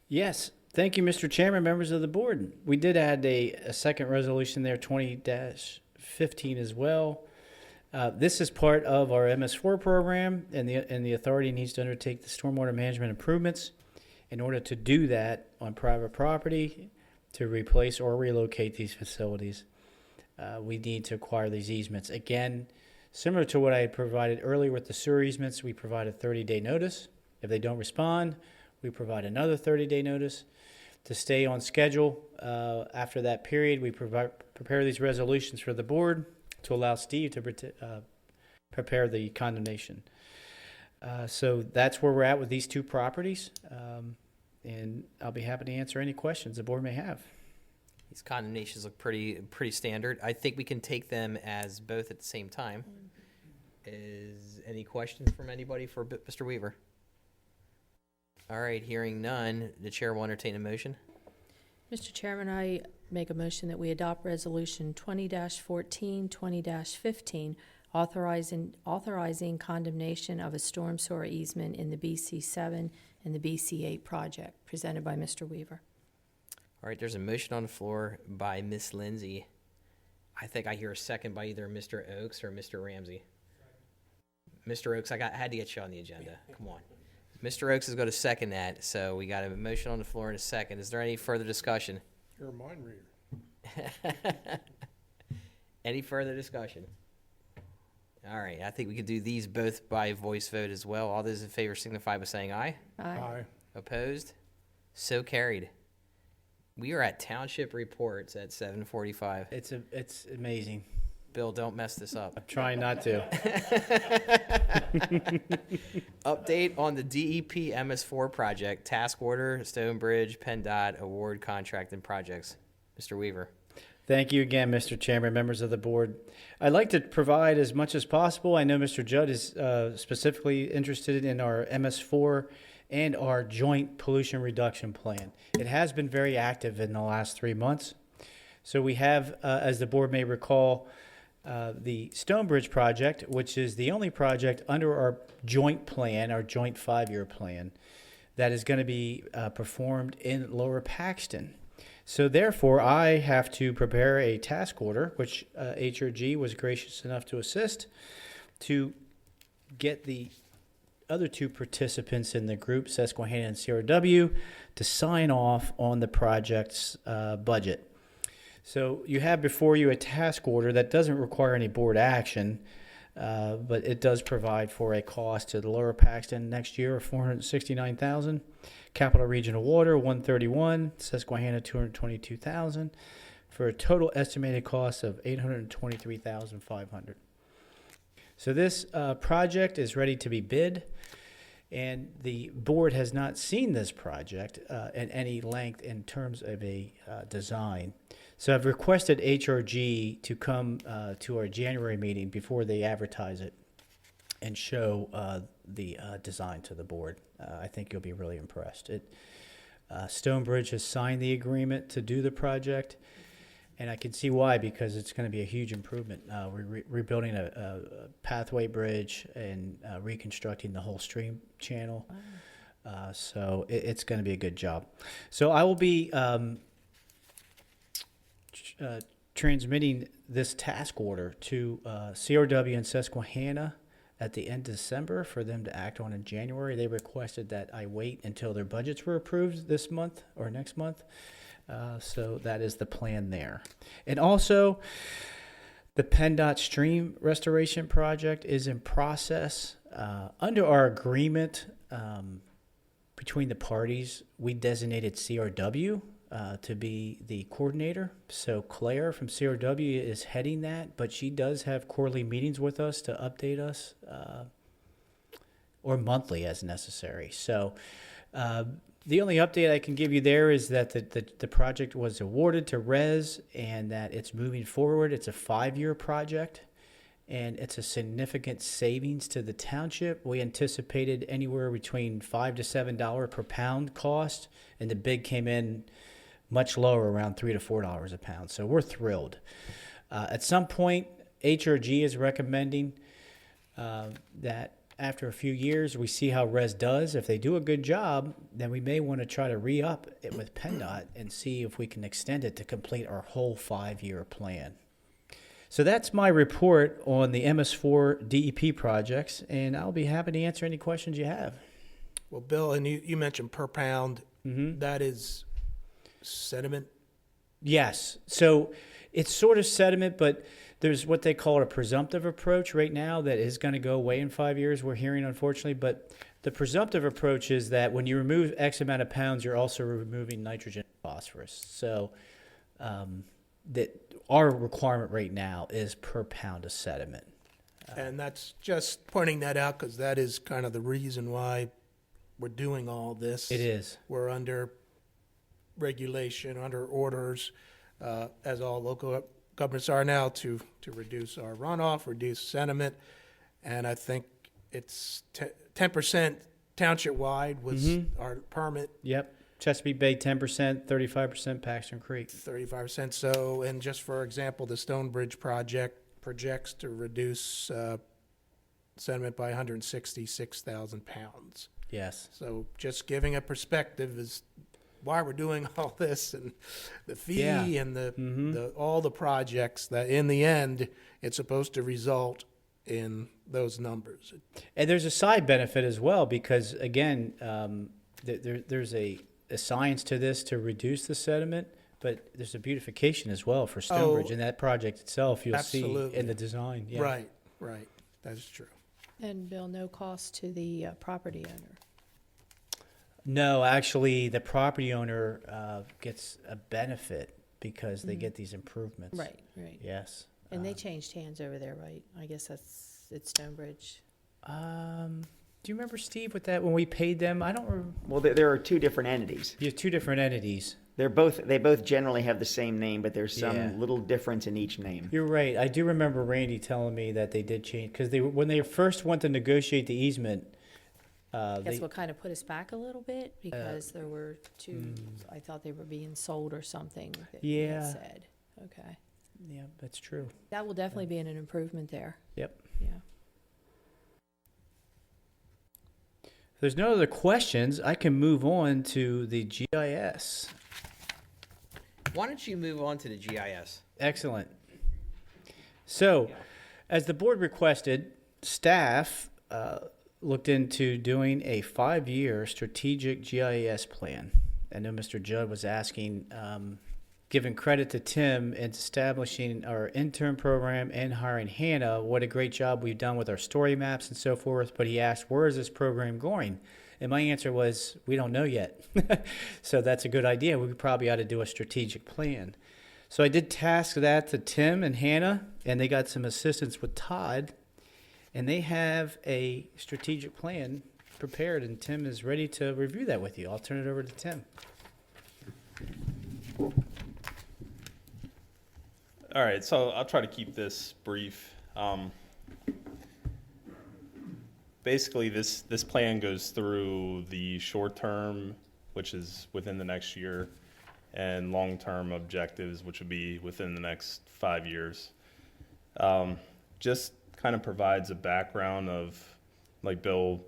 Yes, thank you, Mr. Chairman, members of the board. We did add a second resolution there, 20-15 as well. This is part of our MS4 program, and the authority needs to undertake the stormwater management improvements. In order to do that on private property, to replace or relocate these facilities, we need to acquire these easements. Again, similar to what I had provided earlier with the sewer easements, we provide a 30-day notice. If they don't respond, we provide another 30-day notice. To stay on schedule, after that period, we prepare these resolutions for the board to allow Steve to prepare the condemnation. So that's where we're at with these two properties, and I'll be happy to answer any questions the board may have. These condemnations look pretty standard. I think we can take them as both at the same time. Is any questions from anybody for Mr. Weaver? All right, hearing none, the chair will entertain a motion. Mr. Chairman, I make a motion that we adopt Resolution 20-14, 20-15, authorizing condemnation of a storm sewer easement in the BC 7 and the BC 8 project, presented by Mr. Weaver. All right, there's a motion on the floor by Miss Lindsay. I think I hear a second by either Mr. Oakes or Mr. Ramsey. Mr. Oakes, I had to get you on the agenda. Come on. Mr. Oakes is going to second that, so we got a motion on the floor in a second. Is there any further discussion? You're a mind reader. Any further discussion? All right, I think we could do these both by voice vote as well. All those in favor signify by saying aye. Aye. Opposed? So carried. We are at Township Reports at 7:45. It's amazing. Bill, don't mess this up. I'm trying not to. Update on the DEP MS4 project, task order, Stonebridge, PennDOT, award, contract, and projects. Mr. Weaver. Thank you again, Mr. Chairman, members of the board. I'd like to provide as much as possible. I know Mr. Judd is specifically interested in our MS4 and our joint pollution reduction plan. It has been very active in the last 3 months. So we have, as the board may recall, the Stonebridge project, which is the only project under our joint plan, our joint 5-year plan, that is going to be performed in Lower Paxton. So therefore, I have to prepare a task order, which HRG was gracious enough to assist, to get the other two participants in the group, Susquehanna and CRW, to sign off on the project's budget. So you have before you a task order that doesn't require any board action, but it does provide for a cost to the Lower Paxton next year of $469,000. Capital Regional Water, $131,000, Susquehanna, $222,000, for a total estimated cost of $823,500. So this project is ready to be bid, and the board has not seen this project at any length in terms of a design. So I've requested HRG to come to our January meeting before they advertise it and show the design to the board. I think you'll be really impressed. Stonebridge has signed the agreement to do the project, and I can see why, because it's going to be a huge improvement. We're rebuilding a pathway bridge and reconstructing the whole stream channel. So it's going to be a good job. So I will be transmitting this task order to CRW and Susquehanna at the end of December for them to act on in January. They requested that I wait until their budgets were approved this month or next month. So that is the plan there. And also, the PennDOT stream restoration project is in process. Under our agreement between the parties, we designated CRW to be the coordinator. So Claire from CRW is heading that, but she does have quarterly meetings with us to update us, or monthly as necessary. So the only update I can give you there is that the project was awarded to RES and that it's moving forward. It's a 5-year project, and it's a significant savings to the township. We anticipated anywhere between $5 to $7 per pound cost, and the bid came in much lower, around $3 to $4 a pound. So we're thrilled. At some point, HRG is recommending that after a few years, we see how RES does. If they do a good job, then we may want to try to re-up it with PennDOT and see if we can extend it to complete our whole 5-year plan. So that's my report on the MS4 DEP projects, and I'll be happy to answer any questions you have. Well, Bill, and you mentioned per pound. Mm-hmm. That is sediment? Yes. So it's sort of sediment, but there's what they call a presumptive approach right now that is going to go away in 5 years, we're hearing, unfortunately. But the presumptive approach is that when you remove X amount of pounds, you're also removing nitrogen and phosphorus. So that our requirement right now is per pound of sediment. And that's just pointing that out because that is kind of the reason why we're doing all this. It is. We're under regulation, under orders, as all local governments are now, to reduce our runoff, reduce sediment. And I think it's 10% township-wide was our permit. Yep. Chesapeake Bay 10%, 35% Paxton Creek. 35%. So, and just for example, the Stonebridge project projects to reduce sediment by 166,000 pounds. Yes. So just giving a perspective is why we're doing all this, and the fee and the all the projects that in the end it's supposed to result in those numbers. And there's a side benefit as well because, again, there's a science to this to reduce the sediment, but there's a beautification as well for Stonebridge. And that project itself, you'll see in the design. Yeah. Right, right. That is true. And Bill, no cost to the property owner. No, actually, the property owner gets a benefit because they get these improvements. Right, right. Yes. And they changed hands over there, right? I guess it's Stonebridge. Do you remember, Steve, with that when we paid them? I don't remember. Well, there are two different entities. You have two different entities. They both generally have the same name, but there's some Yeah. little difference in each name. You're right. I do remember Randy telling me that they did change because when they first went to negotiate the easement, That's what kind of put us back a little bit because there were two, I thought they were being sold or something that they had Yeah. said. Okay. yeah, that's true. That will definitely be an improvement there. Yep. Yeah. If there's no other questions, I can move on to the GIS. Why don't you move on to the GIS? Excellent. So, as the board requested, staff looked into doing a 5-year strategic GIS plan. I know Mr. Judd was asking, giving credit to Tim in establishing our intern program and hiring Hannah. What a great job we've done with our story maps and so forth. But he asked, where is this program going? And my answer was, we don't know yet. So that's a good idea. We probably ought to do a strategic plan. So I did task that to Tim and Hannah, and they got some assistance with Todd. And they have a strategic plan prepared, and Tim is ready to review that with you. I'll turn it over to Tim. All right, so I'll try to keep this brief. Basically, this plan goes through the short term, which is within the next year, and long-term objectives, which would be within the next 5 years. Just kind of provides a background of, like Bill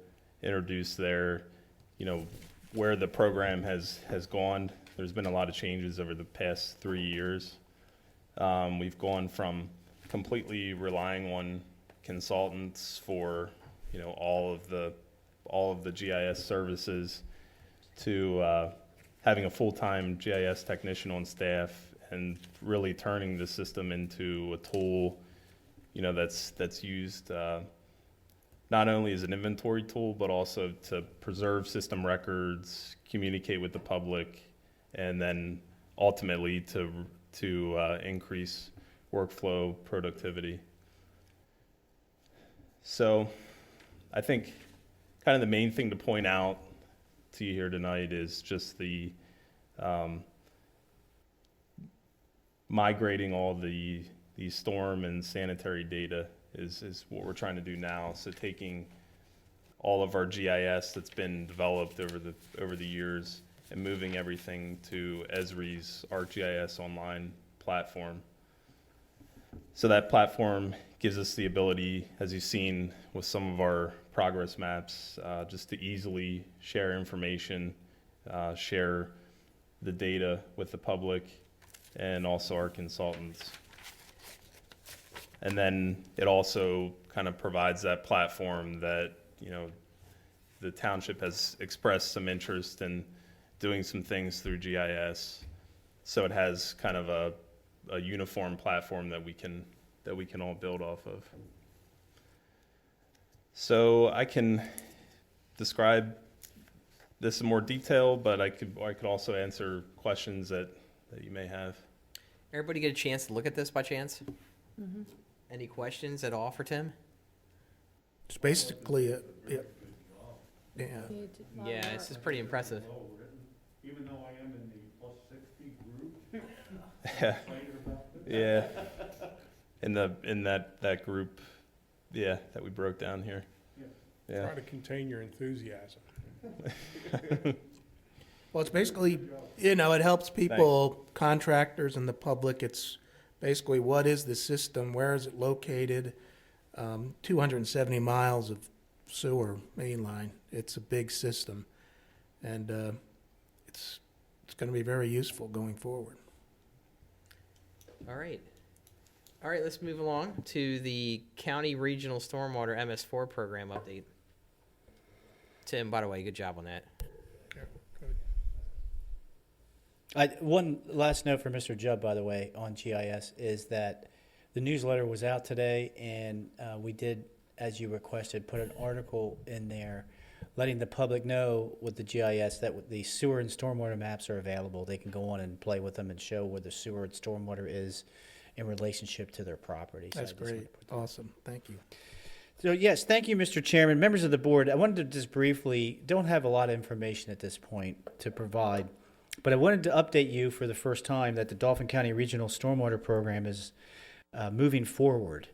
introduced there, where the program has gone. There's been a lot of changes over the past 3 years. We've gone from completely relying on consultants for, all of the GIS services to having a full-time GIS technician on staff and really turning the system into a tool, that's used not only as an inventory tool, but also to preserve system records, communicate with the public, and then ultimately to increase workflow productivity. So I think kind of the main thing to point out to you here tonight is just the migrating all the storm and sanitary data is what we're trying to do now. So taking all of our GIS that's been developed over the years and moving everything to Esri's ArcGIS online platform. So that platform gives us the ability, as you've seen with some of our progress maps, just to easily share information, share the data with the public and also our consultants. And then it also kind of provides that platform that, the township has expressed some interest in doing some things through GIS. So it has kind of a uniform platform that we can all build off of. So I can describe this in more detail, but I could also answer questions that you may have. Everybody get a chance to look at this by chance? Mm-hmm. Any questions at all for Tim? It's basically yeah. Yeah, this is pretty impressive. Even though I am in the plus 60 group. Yeah. In that group, that we broke down here. Yeah. Try to contain your enthusiasm. Well, it's basically, it helps people, contractors and the public. It's basically what is the system, where is it located, 270 miles of sewer main line. It's a big system, and it's going to be very useful going forward. All right, let's move along to the County Regional Stormwater MS4 program update. Tim, by the way, good job on that. One last note for Mr. Judd, by the way, on GIS is that the newsletter was out today, and we did, as you requested, put an article in there letting the public know with the GIS that the sewer and stormwater maps are available. They can go on and play with them and show where the sewer and stormwater is in relationship to their properties. That's great. Awesome. Thank you. So yes, thank you, Mr. Chairman, members of the board. I wanted to just briefly, don't have a lot of information at this point to provide, but I wanted to update you for the first time that the Dauphin County Regional Stormwater Program is moving forward.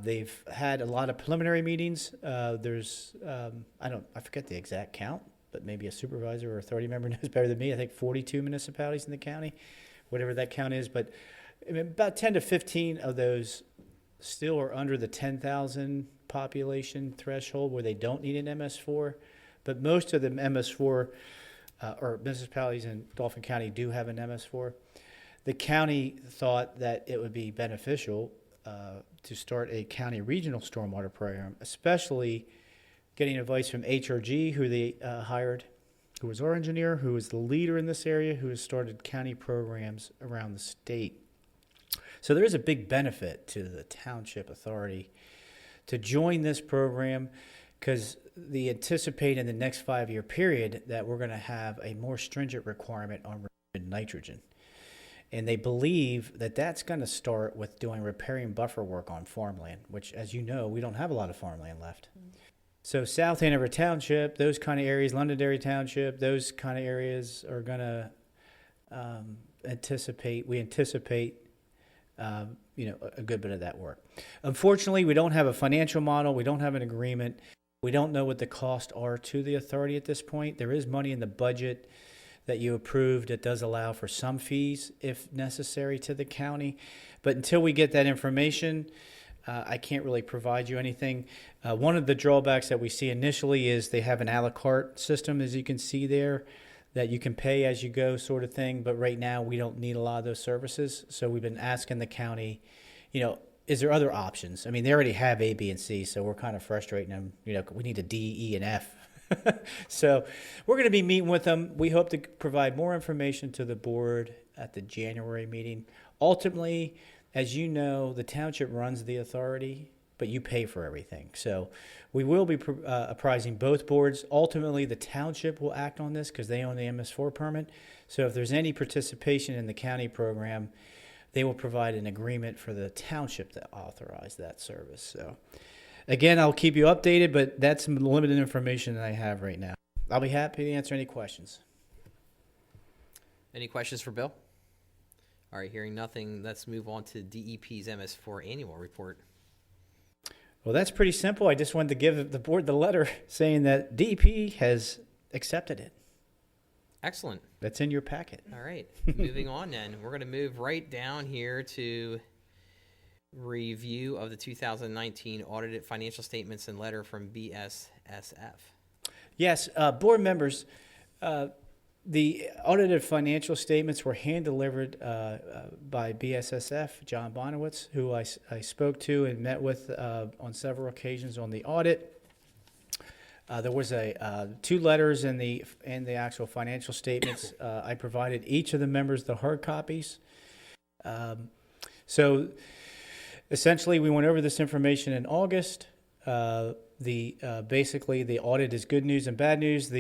They've had a lot of preliminary meetings. There's, I forget the exact count, but maybe a supervisor or authority member knows better than me. I think 42 municipalities in the county, whatever that count is, but I mean, about 10 to 15 of those still are under the 10,000 population threshold where they don't need an MS4, but most of the MS4 or municipalities in Dauphin County do have an MS4. The county thought that it would be beneficial to start a county regional stormwater program, especially getting advice from HRG, who they hired, who was our engineer, who is the leader in this area, who has started county programs around the state. So there is a big benefit to the township authority to join this program, because they anticipate in the next 5-year period that we're going to have a more stringent requirement on nitrogen. And they believe that that's going to start with doing riparian buffer work on farmland, which, as you know, we don't have a lot of farmland left. So South Hanover Township, those kind of areas, Londonderry Township, those kind of areas are going to anticipate a good bit of that work. Unfortunately, we don't have a financial model. We don't have an agreement. We don't know what the costs are to the authority at this point. There is money in the budget that you approved that does allow for some fees if necessary to the county. But until we get that information, I can't really provide you anything. One of the drawbacks that we see initially is they have an a la carte system, as you can see there, that you can pay as you go sort of thing. But right now we don't need a lot of those services. So we've been asking the county, is there other options? I mean, they already have A, B, and C, so we're kind of frustrating them. We need a D, E, and F. So we're going to be meeting with them. We hope to provide more information to the board at the January meeting. Ultimately, as you know, the township runs the authority, but you pay for everything. So we will be apprising both boards. Ultimately, the township will act on this because they own the MS4 permit. So if there's any participation in the county program, they will provide an agreement for the township to authorize that service. So again, I'll keep you updated, but that's some limited information that I have right now. I'll be happy to answer any questions. Any questions for Bill? All right, hearing nothing, let's move on to DEP's MS4 annual report. Well, that's pretty simple. I just wanted to give the board the letter saying that DEP has accepted it. Excellent. That's in your packet. All right, moving on then. We're going to move right down here to review of the 2019 audited financial statements and letter from BSSF. Yes, board members, the audited financial statements were hand-delivered by BSSF, John Bonowitz, who I spoke to and met with on several occasions on the audit. There was two letters in the actual financial statements. I provided each of the members the hard copies. So essentially, we went over this information in August. Basically, the audit is good news and bad news.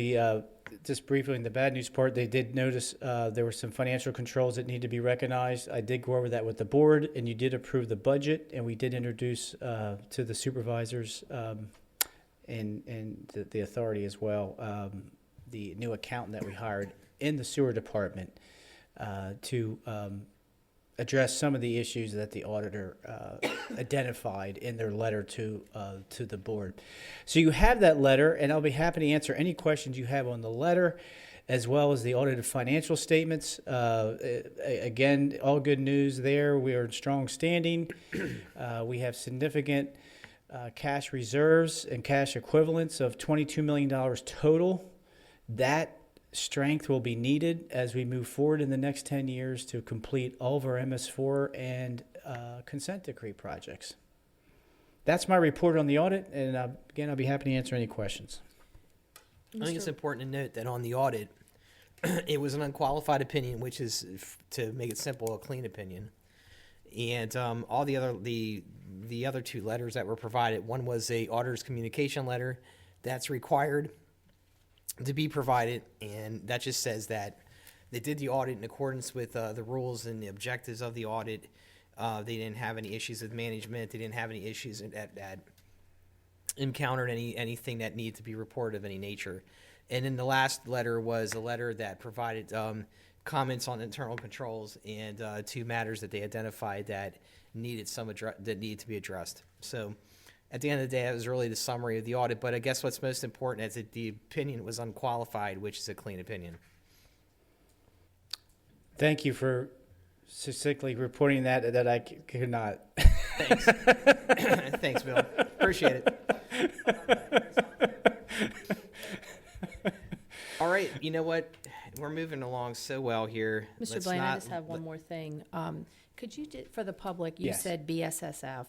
Just briefly in the bad news part, they did notice there were some financial controls that need to be recognized. I did go over that with the board, and you did approve the budget, and we did introduce to the supervisors and the authority as well the new accountant that we hired in the sewer department to address some of the issues that the auditor identified in their letter to the board. So you have that letter, and I'll be happy to answer any questions you have on the letter, as well as the audited financial statements. Again, all good news there. We are in strong standing. We have significant cash reserves and cash equivalents of $22 million total. That strength will be needed as we move forward in the next 10 years to complete all of our MS4 and consent decree projects. That's my report on the audit, and again, I'll be happy to answer any questions. I think it's important to note that on the audit, it was an unqualified opinion, which is, to make it simple, a clean opinion. And all the other two letters that were provided, one was a auditor's communication letter that's required to be provided, and that just says that they did the audit in accordance with the rules and the objectives of the audit. They didn't have any issues with management. They didn't have any issues that encountered anything that needed to be reported of any nature. And then the last letter was a letter that provided comments on internal controls and 2 matters that they identified that needed to be addressed. So at the end of the day, that was really the summary of the audit. But I guess what's most important is that the opinion was unqualified, which is a clean opinion. Thank you for succinctly reporting that I could not. Thanks. Thanks, Bill. Appreciate it. All right, you know what? We're moving along so well here. Mr. Let's Blaine, I not- just have one more thing. Could you, for the public, you Yes. said BSSF.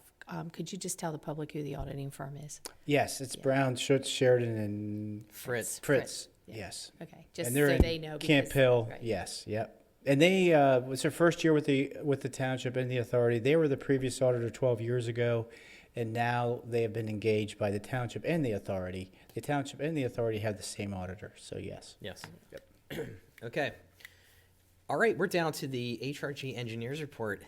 Could you just tell the public who the auditing firm is? Yes, it's Yeah. Brown, Schutz, Sheridan, and Fritz. Fritz. Yeah. Yes. Okay, just And they're so in they know. Camp because- Hill. right. Yes. Yep. And they was their first year with the township and the authority. They were the previous auditor 12 years ago, and now they have been engaged by the township and the authority. The township and the authority have the same auditor. So yes. Yes. Okay. All right, we're down to the HRG engineers report.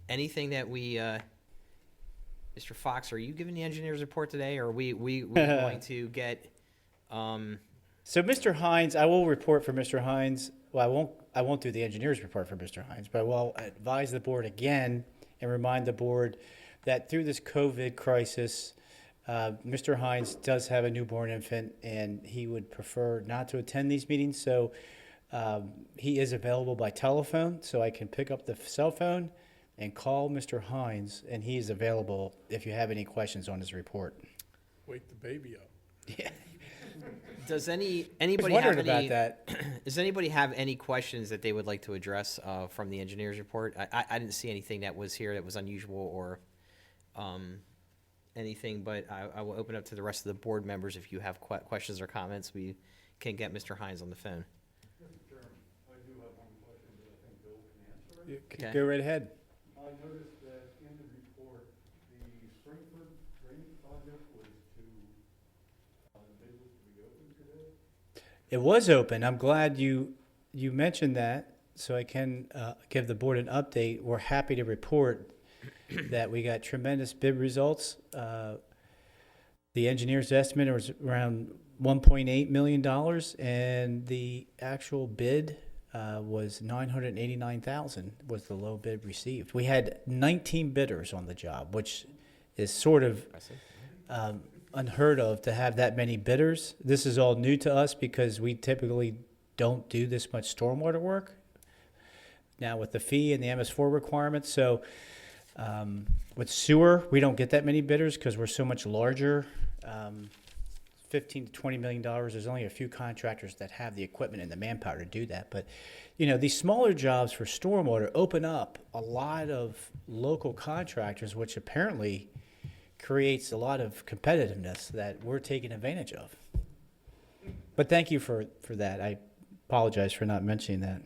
Anything that we, Mr. Fox, are you giving the engineers report today, or are we going to get? So Mr. Hines, I will report for Mr. Hines. Well, I won't do the engineer's report for Mr. Hines, but I will advise the board again and remind the board that through this COVID crisis, Mr. Hines does have a newborn infant, and he would prefer not to attend these meetings. So he is available by telephone, so I can pick up the cell phone and call Mr. Hines, and he is available if you have any questions on his report. Wake the baby up. Yeah. Does I was anybody have wondering about any? that. Does anybody have any questions that they would like to address from the engineers report? I didn't see anything that was here that was unusual or anything, but I will open up to the rest of the board members. If you have questions or comments, we can get Mr. Hines on the phone. Okay. Go right ahead. I noticed that in the report, the Springford drainage project was the bid was to be open today. It was open. I'm glad you mentioned that, so I can give the board an update. We're happy to report that we got tremendous bid results. The engineer's estimate was around $1.8 million, and the actual bid was $989,000 was the low bid received. We had 19 bidders on the job, which is sort of unheard of to have that many bidders. This is all new to us because we typically don't do this much stormwater work now with the fee and the MS4 requirements. So with sewer, we don't get that many bidders because we're so much larger. $15 to $20 million. There's only a few contractors that have the equipment and the manpower to do that. But, you know, these smaller jobs for stormwater open up a lot of local contractors, which apparently creates a lot of competitiveness that we're taking advantage of. But thank you for that. I apologize for not mentioning that.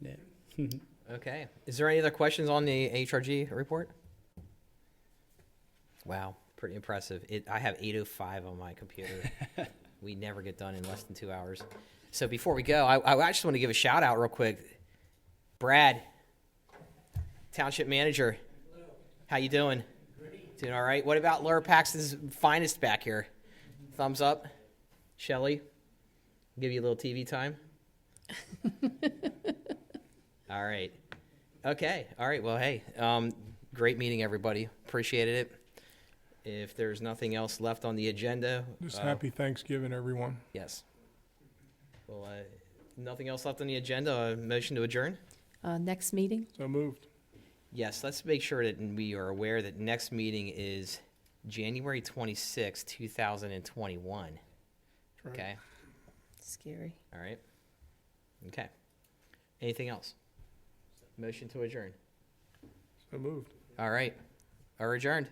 Yeah. Okay. Is there any other questions on the HRG report? Wow, pretty impressive. I have 8:05 on my computer. We never get done in less than 2 hours. So before we go, I just want to give a shout out real quick. Brad, Township Manager, how you doing? Doing all right. What about Laura Paxton's finest back here? Thumbs up. Shelly, give you a little TV time. All right. Okay. All right. Well, hey, great meeting, everybody. Appreciated it. If there's nothing else left on the agenda. Just happy Thanksgiving, everyone. Yes. Well, nothing else left on the agenda. A motion to adjourn? Next meeting? So moved. Yes. Let's make sure that we are aware that next meeting is January 26, 2021. Right. Okay. Scary. All right. Okay. Anything else? Motion to adjourn. So moved. All right. Are adjourned.